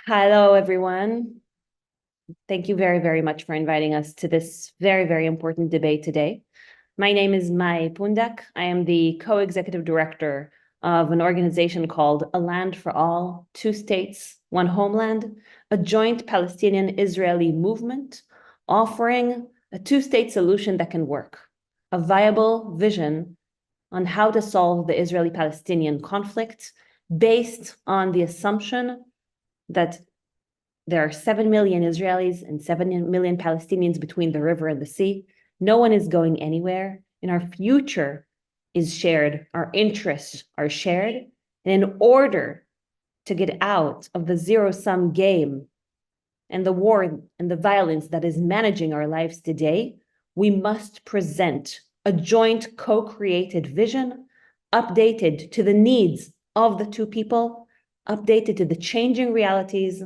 Hello, everyone. Thank you very, very much for inviting us to this very, very important debate today. My name is May Pundak. I am the co-executive director of an organization called A Land for All, Two States, One Homeland, a joint Palestinian-Israeli movement offering a two-state solution that can work, a viable vision on how to solve the Israeli-Palestinian conflict based on the assumption that there are 7 million Israelis and 7 million Palestinians between the river and the sea. No one is going anywhere, and our future is shared. Our interests are shared. And in order to get out of the zero-sum game and the war and the violence that is managing our lives today, we must present a joint co-created vision, updated to the needs of the two people, updated to the changing realities,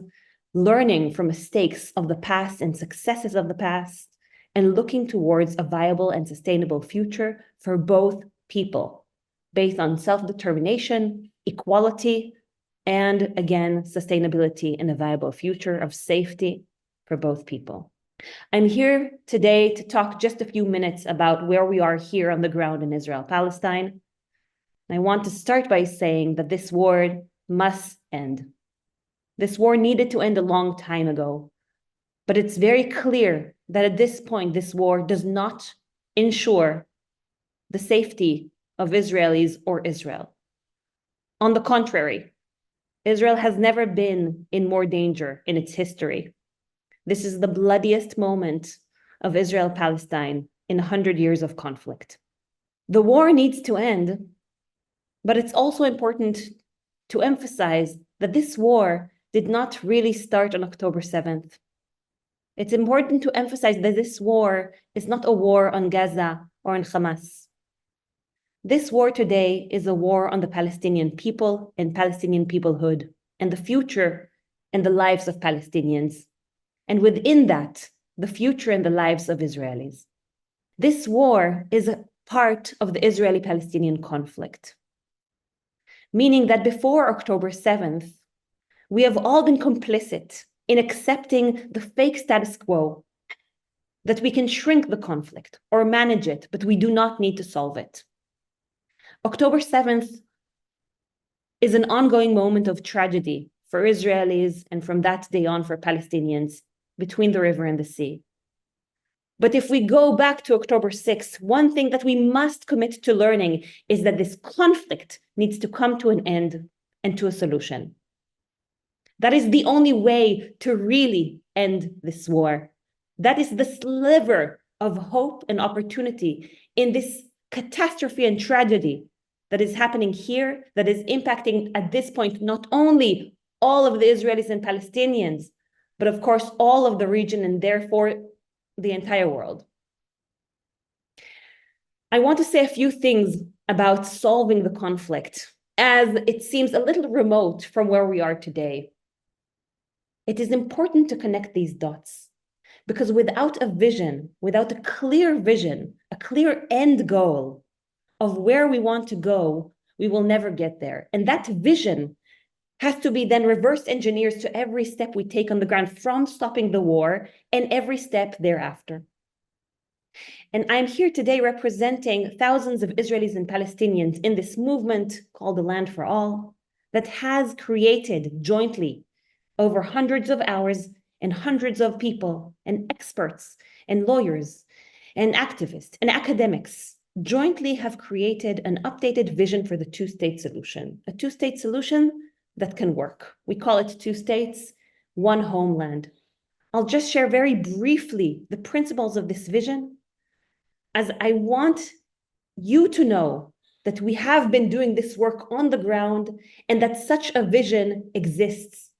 learning from mistakes of the past and successes of the past, and looking towards a viable and sustainable future for both people, based on self-determination, equality, and again, sustainability and a viable future of safety for both people. I'm here today to talk just a few minutes about where we are here on the ground in Israel, Palestine. I want to start by saying that this war must end. This war needed to end a long time ago, but it's very clear that at this point, this war does not ensure the safety of Israelis or Israel. On the contrary, Israel has never been in more danger in its history. This is the bloodiest moment of Israel-Palestine in 100 years of conflict. The war needs to end, but it's also important to emphasize that this war did not really start on October 7th. It's important to emphasize that this war is not a war on Gaza or on Hamas. This war today is a war on the Palestinian people and Palestinian peoplehood and the future and the lives of Palestinians. And within that, the future and the lives of Israelis. This war is a part of the Israeli-Palestinian conflict, meaning that before October 7th, we have all been complicit in accepting the fake status quo, that we can shrink the conflict or manage it, but we do not need to solve it. October 7th is an ongoing moment of tragedy for Israelis and from that day on for Palestinians between the river and the sea. But if we go back to October 6th, one thing that we must commit to learning is that this conflict needs to come to an end and to a solution. That is the only way to really end this war. That is the sliver of hope and opportunity in this catastrophe and tragedy that is happening here, that is impacting at this point not only all of the Israelis and Palestinians, but of course all of the region and therefore the entire world. I want to say a few things about solving the conflict, as it seems a little remote from where we are today. It is important to connect these dots because without a vision, without a clear vision, a clear end goal of where we want to go, we will never get there. And that vision has to be then reverse engineered to every step we take on the ground from stopping the war and every step thereafter. And I'm here today representing thousands of Israelis and Palestinians in this movement called the Land for All that has created jointly over hundreds of hours and hundreds of people and experts and lawyers and activists and academics jointly have created an updated vision for the two-state solution, a two-state solution that can work. We call it two states, one homeland. I'll just share very briefly the principles of this vision, as I want you to know that we have been doing this work on the ground and that such a vision exists.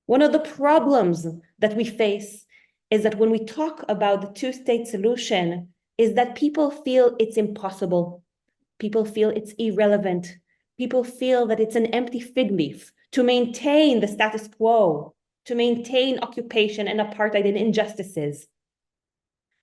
One of the problems that we face is that when we talk about the two-state solution is that people feel it's impossible. People feel it's irrelevant. People feel that it's an empty fig leaf to maintain the status quo, to maintain occupation and apartheid and injustices.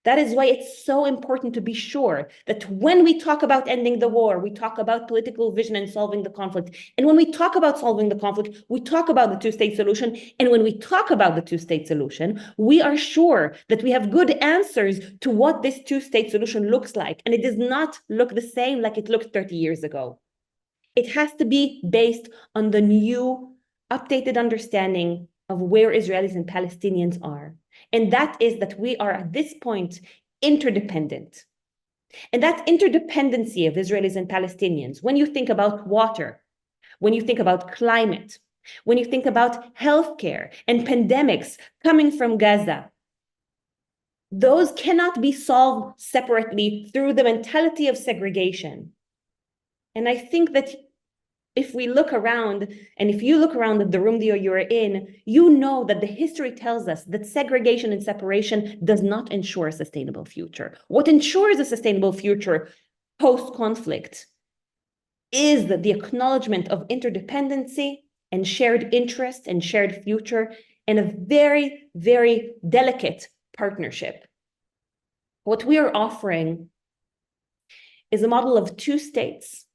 That is why it's so important to be sure that when we talk about ending the war, we talk about political vision and solving the conflict. And when we talk about solving the conflict, we talk about the two-state solution. And when we talk about the two-state solution, we are sure that we have good answers to what this two-state solution looks like. And it does not look the same like it looked 30 years ago. It has to be based on the new, updated understanding of where Israelis and Palestinians are. And that is that we are at this point interdependent. And that interdependency of Israelis and Palestinians, when you think about water, when you think about climate, when you think about healthcare and pandemics coming from Gaza, those cannot be solved separately through the mentality of segregation. And I think that if we look around, and if you look around the room that you're in, you know that the history tells us that segregation and separation does not ensure a sustainable future. What ensures a sustainable future post-conflict is the acknowledgement of interdependency and shared interest and shared future, and a very, very delicate partnership. What we are offering is a model of two states,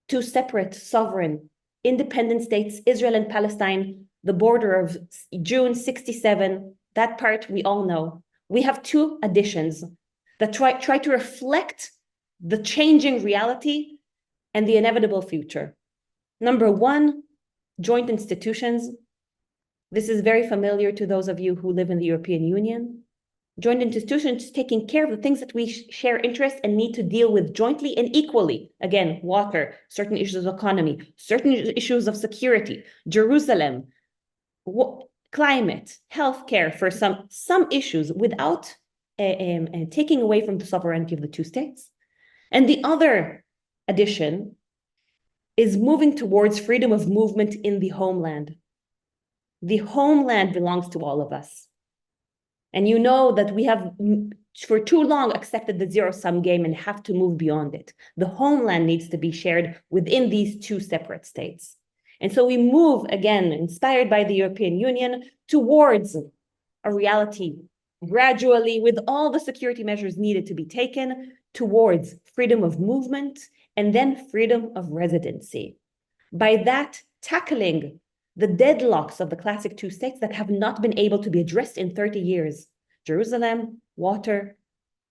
two separate, sovereign, independent states, Israel and Palestine, the border of June 67, that part we all know. We have two additions that try to reflect the changing reality and the inevitable future. Number one, joint institutions. This is very familiar to those of you who live in the European Union. Joint institutions taking care of the things that we share interest and need to deal with jointly and equally. Again, water, certain issues of economy, certain issues of security, Jerusalem, climate, healthcare for some issues without taking away from the sovereignty of the two states. And the other addition is moving towards freedom of movement in the homeland. The homeland belongs to all of us. And you know that we have, for too long, accepted the zero-sum game and have to move beyond it. The homeland needs to be shared within these two separate states. And so we move, again, inspired by the European Union, towards a reality, gradually, with all the security measures needed to be taken, towards freedom of movement and then freedom of residency. By that, tackling the deadlocks of the classic two states that have not been able to be addressed in 30 years. Jerusalem, water,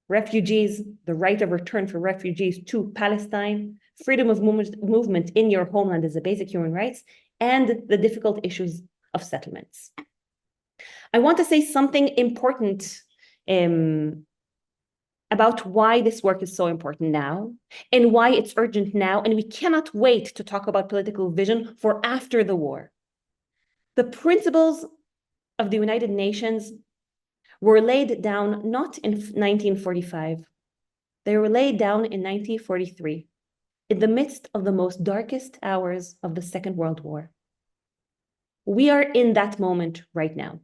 refugees, the right of return for refugees to Palestine, freedom of movement in your homeland as a basic human rights, and the difficult issues of settlements. I want to say something important about why this work is so important now and why it's urgent now, and we cannot wait to talk about political vision for after the war. The principles of the United Nations were laid down not in 1945. They were laid down in 1943, in the midst of the most darkest hours of the Second World War. We are in that moment right now.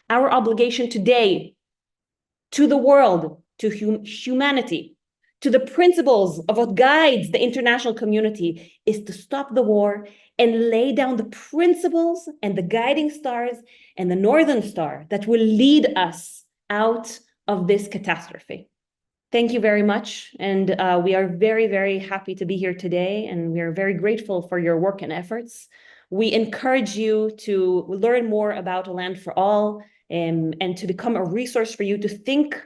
Our obligation today to the world, to humanity, to the principles of what guides the international community is to stop the war and lay down the principles and the guiding stars and the Northern Star that will lead us out of this catastrophe. Thank you very much. And we are very, very happy to be here today. And we are very grateful for your work and efforts. We encourage you to learn more about A Land for All and to become a resource for you to think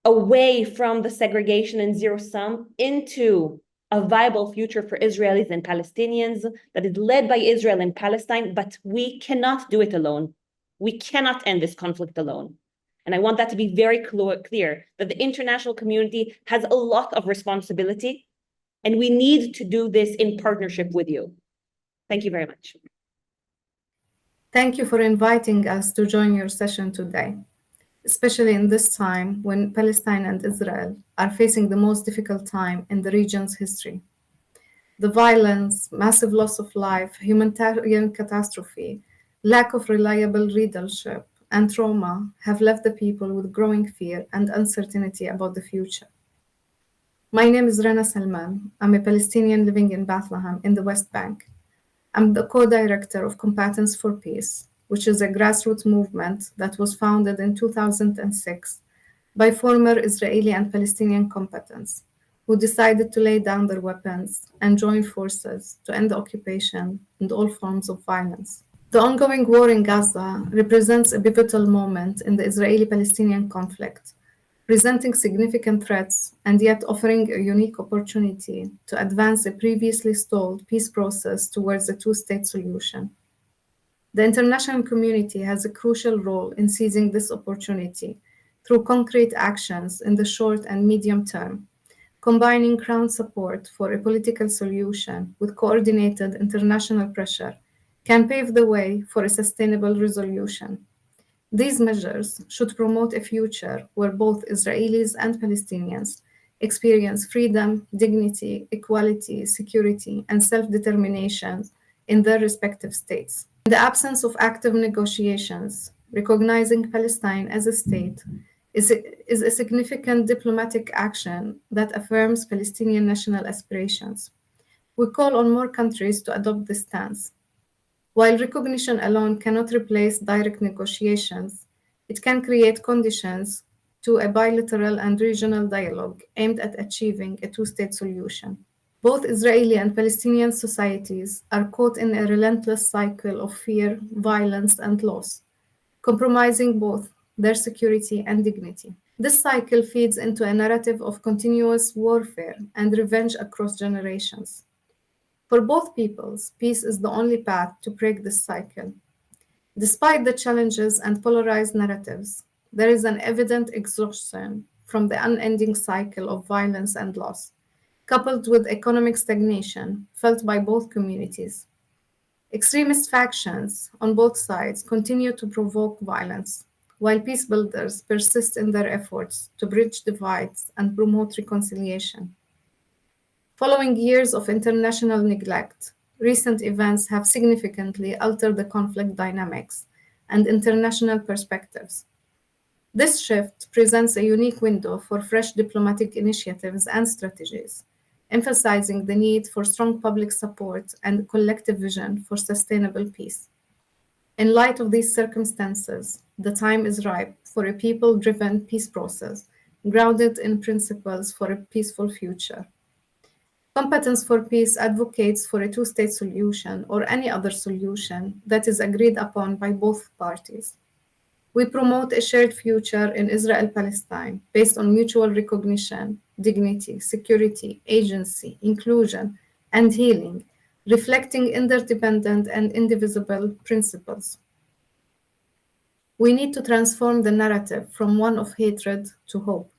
away from the segregation and zero-sum into a viable future for Israelis and Palestinians that is led by Israel and Palestine, but we cannot do it alone. We cannot end this conflict alone. And I want that to be very clear, that the international community has a lot of responsibility, and we need to do this in partnership with you. Thank you very much. Thank you for inviting us to join your session today, especially in this time when Palestine and Israel are facing the most difficult time in the region's history. The violence, massive loss of life, humanitarian catastrophe, lack of reliable leadership, and trauma have left the people with growing fear and uncertainty about the future. My name is Rana Salman. I'm a Palestinian living in Bethlehem in the West Bank. I'm the Co-Director of Combatants for Peace, which is a grassroots movement that was founded in 2006 by former Israeli and Palestinian combatants who decided to lay down their weapons and join forces to end the occupation and all forms of violence. The ongoing war in Gaza represents a pivotal moment in the Israeli-Palestinian conflict, presenting significant threats and yet offering a unique opportunity to advance a previously stalled peace process towards a two-state solution. The international community has a crucial role in seizing this opportunity through concrete actions in the short and medium term. Combining ground support for a political solution with coordinated international pressure can pave the way for a sustainable resolution. These measures should promote a future where both Israelis and Palestinians experience freedom, dignity, equality, security, and self-determination in their respective states. In the absence of active negotiations, recognizing Palestine as a state is a significant diplomatic action that affirms Palestinian national aspirations. We call on more countries to adopt this stance. While recognition alone cannot replace direct negotiations, it can create conditions to a bilateral and regional dialogue aimed at achieving a two-state solution. Both Israeli and Palestinian societies are caught in a relentless cycle of fear, violence, and loss, compromising both their security and dignity. This cycle feeds into a narrative of continuous warfare and revenge across generations. For both peoples, peace is the only path to break this cycle. Despite the challenges and polarized narratives, there is an evident exhaustion from the unending cycle of violence and loss, coupled with economic stagnation felt by both communities. Extremist factions on both sides continue to provoke violence, while peace builders persist in their efforts to bridge divides and promote reconciliation. Following years of international neglect, recent events have significantly altered the conflict dynamics and international perspectives. This shift presents a unique window for fresh diplomatic initiatives and strategies, emphasizing the need for strong public support and collective vision for sustainable peace. In light of these circumstances, the time is ripe for a people-driven peace process grounded in principles for a peaceful future. Competence for Peace advocates for a two-state solution or any other solution that is agreed upon by both parties. We promote a shared future in Israel-Palestine based on mutual recognition, dignity, security, agency, inclusion, and healing, reflecting interdependent and indivisible principles. We need to transform the narrative from one of hatred to hope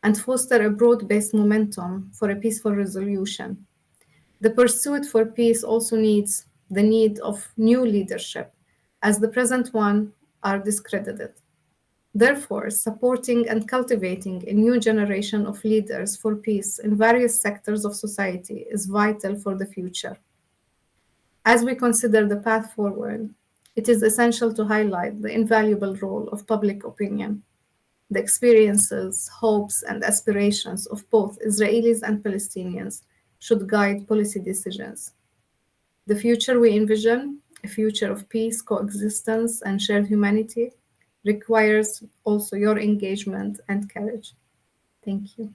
and foster a broad-based momentum for a peaceful resolution. The pursuit for peace also needs the need of new leadership, as the present one are discredited. Therefore, supporting and cultivating a new generation of leaders for peace in various sectors of society is vital for the future. As we consider the path forward, it is essential to highlight the invaluable role of public opinion. The experiences, hopes, and aspirations of both Israelis and Palestinians should guide policy decisions. The future we envision, a future of peace, coexistence, and shared humanity, requires also your engagement and courage. Thank you.